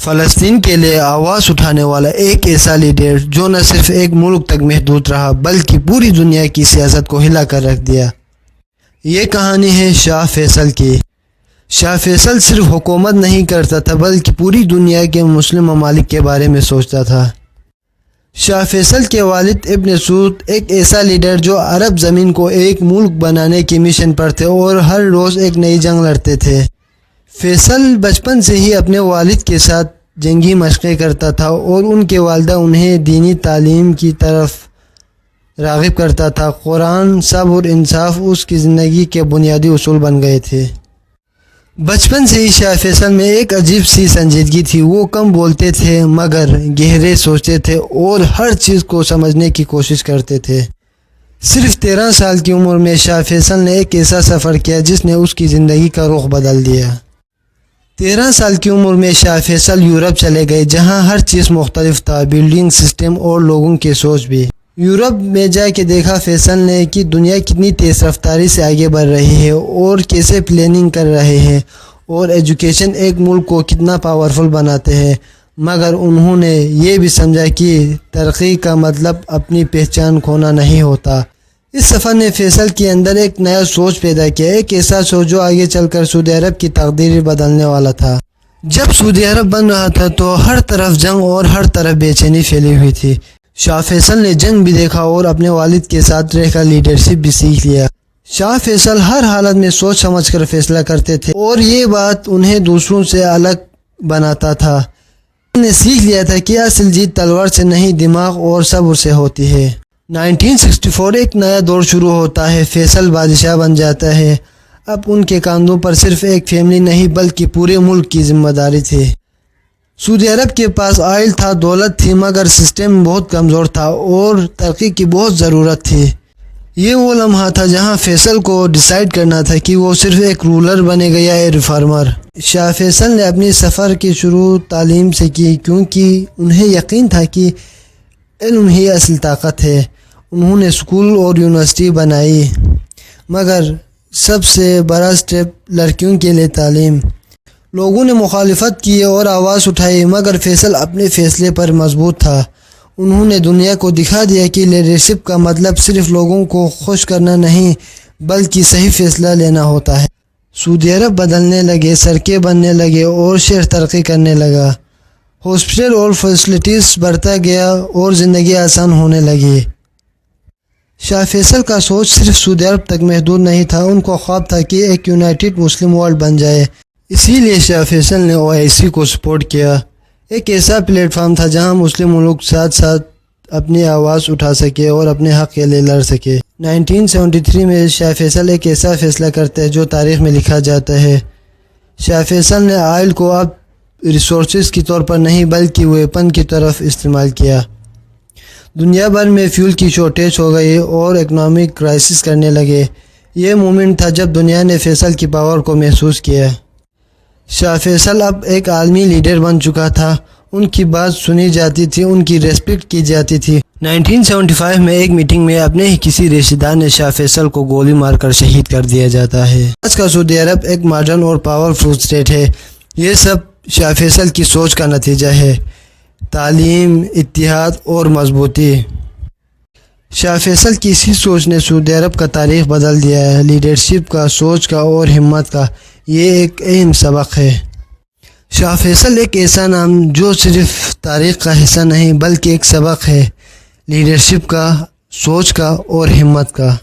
فلسطین کے لیے آواز اٹھانے والا ایک ایسا لیڈر جو نہ صرف ایک ملک تک محدود رہا بلکہ پوری دنیا کی سیاست کو ہلا کر رکھ دیا۔ یہ کہانی ہے شاہ فیصل کی۔ شاہ فیصل صرف حکومت نہیں کرتا تھا بلکہ پوری دنیا کے مسلم ممالک کے بارے میں سوچتا تھا۔ شاہ فیصل کے والد ابن سعود ایک ایسا لیڈر جو عرب زمین کو ایک ملک بنانے کی مشن پر تھے اور ہر روز ایک نئی جنگ لڑتے تھے۔ فیصل بچپن سے ہی اپنے والد کے ساتھ جنگی مشقیں کرتا تھا اور ان کے والدہ انہیں دینی تعلیم کی طرف راغب کرتا تھا۔ قرآن، صبر، انصاف اس کی زندگی کے بنیادی اصول بن گئے تھے۔ بچپن سے ہی شاہ فیصل میں ایک عجیب سی سنجیدگی تھی۔ وہ کم بولتے تھے مگر گہرے سوچتے تھے اور ہر چیز کو سمجھنے کی کوشش کرتے تھے۔ صرف 13 سال کی عمر میں شاہ فیصل نے ایک ایسا سفر کیا جس نے اس کی زندگی کا رخ بدل دیا۔ 13 سال کی عمر میں شاہ فیصل یورپ چلے گئے جہاں ہر چیز مختلف تھا، بلڈنگ سسٹم اور لوگوں کی سوچ بھی۔ یورپ میں جا کے دیکھا فیصل نے کہ دنیا کتنی تیز رفتاری سے آگے بڑھ رہی ہے اور کیسے پلاننگ کر رہے ہیں اور ایجوکیشن ایک ملک کو کتنا پاورفل بناتے ہیں۔ مگر انہوں نے یہ بھی سمجھا کہ ترقی کا مطلب اپنی پہچان کھونا نہیں ہوتا۔ اس سفر نے فیصل کے اندر ایک نیا سوچ پیدا کیا، ایک ایسا سوچ جو آگے چل کر سعودی عرب کی تقدیر بدلنے والا تھا۔ جب سعودی عرب بن رہا تھا تو ہر طرف جنگ اور ہر طرف بے چینی پھیلی ہوئی تھی۔ شاہ فیصل نے جنگ بھی دیکھا اور اپنے والد کے ساتھ رہ کر لیڈرشپ بھی سیکھ لیا۔ شاہ فیصل ہر حالت میں سوچ سمجھ کر فیصلہ کرتے تھے اور یہ بات انہیں دوسروں سے الگ بناتا تھا۔ انہوں نے سیکھ لیا تھا کہ اصل جیت تلوار سے نہیں دماغ اور صبر سے ہوتی ہے۔ 1964 ایک نیا دور شروع ہوتا ہے۔ فیصل بادشاہ بن جاتا ہے۔ اب ان کے کاندھوں پر صرف ایک فیملی نہیں بلکہ پورے ملک کی ذمہ داری تھی۔ سعودی عرب کے پاس آئل تھا، دولت تھی مگر سسٹم بہت کمزور تھا اور ترقی کی بہت ضرورت تھی۔ یہ وہ لمحہ تھا جہاں فیصل کو ڈیسائیڈ کرنا تھا کہ وہ صرف ایک رولر بنے گا یا ایک ریفارمر۔ شاہ فیصل نے اپنی سفر کی شروع تعلیم سے کی کیونکہ انہیں یقین تھا کہ علم ہی اصل طاقت ہے۔ انہوں نے اسکول اور یونیورسٹی بنائی مگر سب سے بڑا سٹیپ لڑکیوں کے لیے تعلیم۔ لوگوں نے مخالفت کی اور آواز اٹھائی مگر فیصل اپنے فیصلے پر مضبوط تھا۔ انہوں نے دنیا کو دکھا دیا کہ لیڈرشپ کا مطلب صرف لوگوں کو خوش کرنا نہیں بلکہ صحیح فیصلہ لینا ہوتا ہے۔ سعودی عرب بدلنے لگے، سڑکیں بننے لگے اور شہر ترقی کرنے لگا۔ ہاسپٹل اور فیسلٹیز بڑھتا گیا اور زندگی آسان ہونے لگی۔ شاہ فیصل کا سوچ صرف سعودی عرب تک محدود نہیں تھا، ان کو خواب تھا کہ ایک یونائٹڈ مسلم ورلڈ بن جائے۔ اسی لیے شاہ فیصل نے OIC کو سپورٹ کیا۔ ایک ایسا پلیٹ فارم تھا جہاں مسلم ملک ساتھ ساتھ اپنی آواز اٹھا سکے اور اپنے حق کے لیے لڑ سکے۔ 1973 میں شاہ فیصل ایک ایسا فیصلہ کرتے ہیں جو تاریخ میں لکھا جاتا ہے۔ شاہ فیصل نے آئل کو اب ریسورسز کے طور پر نہیں بلکہ ویپن کی طرف استعمال کیا۔ دنیا بھر میں فیول کی شارٹیج ہو گئی اور اکنامک کرائسس کرنے لگے۔ یہ مومنٹ تھا جب دنیا نے فیصل کی پاور کو محسوس کیا۔ شاہ فیصل اب ایک عالمی لیڈر بن چکا تھا، ان کی بات سنی جاتی تھی، ان کی ریسپیکٹ کی جاتی تھی۔ 1975 میں ایک میٹنگ میں اپنے ہی کسی رشتہ دار نے شاہ فیصل کو گولی مار کر شہید کر دیا جاتا ہے۔ آج کا سعودی عرب ایک ماڈرن اور پاورفل اسٹیٹ ہے۔ یہ سب شاہ فیصل کی سوچ کا نتیجہ ہے، تعلیم، اتحاد اور مضبوطی۔ شاہ فیصل کی اسی سوچ نے سعودی عرب کا تاریخ بدل دیا ہے، لیڈرشپ کا، سوچ کا اور ہمت کا۔ یہ ایک اہم سبق ہے۔ شاہ فیصل ایک ایسا نام جو صرف تاریخ کا حصہ نہیں بلکہ ایک سبق ہے، لیڈرشپ کا، سوچ کا اور ہمت کا۔